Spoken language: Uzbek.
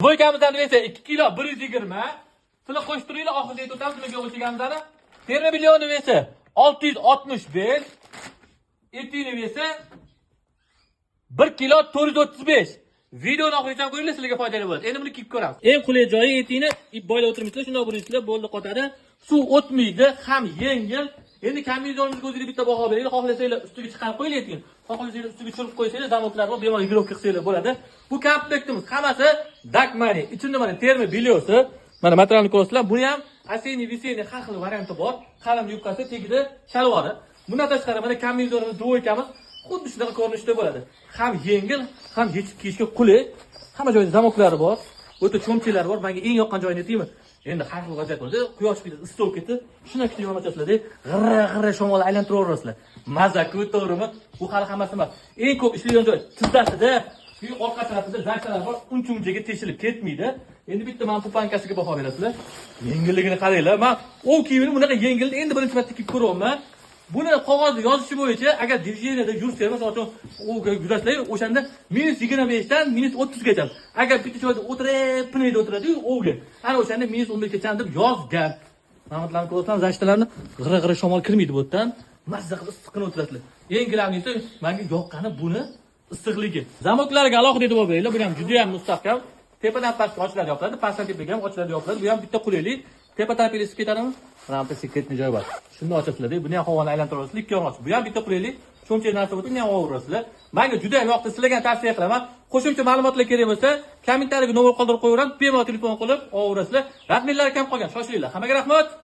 Voykamizdan esa 2 kilo 120. Sizlar qo'shtiringlar, oxirida aytib o'tamiz nimaga o'lchaganimizni. Terma millioni esa 665. Etini esa 1 kilo 435. Videoni oxirigacha ko'ringlar, sizlarga foydali bo'ladi. Endi buni kiyib ko'ramiz. Eng qulay joyi etini ip boylab o'tiribsizlar, shunday bo'lisizlar, bo'ldi qotadi. Suv o'tmaydi, ham yengil. Endi kombinezonimizga o'zingizga bitta baho beringlar. Xohlasanglar ustiga chiqarib qo'yinglar etin. Xohlasanglar ustiga tushirib qo'ysanglar, zamoklar bor, bemalol girovka qilsanglar bo'ladi. Bu komplektimiz hammasi Dakmani. Ichida mana terma bilyosi, mana materialni ko'rsatlar. Buni ham aseniy, viseniy har xil varianti bor. Qalin yubkasi, tegida shalvori. Bundan tashqari mana kombinezonimiz dvoykamiz xuddi shunaqa ko'rinishda bo'ladi. Ham yengil, ham yechib kiyishga qulay. Hamma joyda zamoklari bor, o'ta cho'mchilar bor. Menga eng yoqqan joyini aytaymi? Endi har xil vaziyat bo'ladi. Quyosh bilan issiq bo'lib ketdi. Shuna kichik yonachasizlar, g'irra shamol aylantiraverasizlar. Mazza-ku, to'g'rimi? Bu hali hammasi emas. Eng ko'p ishlaydigan joy tizzasida, uy orqa tarafida zaksalar bor. Uncha-unchaga teshilib ketmaydi. Endi bitta men pupankasiga baho berasizlar. Yengilligini qaranglar. Men u kiyimni bunaqa yengilni endi birinchi marta kiyib ko'ryapman. Buni qog'ozda yozishi bo'yicha agar divideniyada yursa, masalan, yurasizlar, o'shanda -25 dan -30 gacha. Agar bitta joyda o'tirib, pinayda o'tiradi-yu, o'ga. Ana o'shanda -15 gacha deb yozgan. Ma'lumotlarni ko'rsam, zashtalarni g'ira shamol kirmaydi bu yerdan. Mazza qilib issiqqina o'tirasizlar. Eng gilamlisi menga yoqqani buni issiqligi. Zamoklariga alohida e'tibor beringlar. Bu ham juda ham mustahkam. Tepadan pastga ochiladi, yopiladi, pastdan tepaga ham ochiladi, yopiladi. Bu ham bitta qulaylik. Tepa tarafiga isib ketadimi? Rampa sekretni joy bor. Shunda ochasizlar, buni ham havoni aylantirasizlar, ikki yo'l ochib. Bu ham bitta qulaylik. Cho'mchak narsa bo'lsa, buni ham olaverasizlar. Menga juda ham yoqdi, sizlarga tavsiya qilaman. Qo'shimcha ma'lumotlar kerak bo'lsa, kommentariyaga nomer qoldirib qo'yaveramiz, bemalol telefon qilib olaverasizlar. Rasmiylar kam qolgan, shoshilinglar. Hammaga rahmat.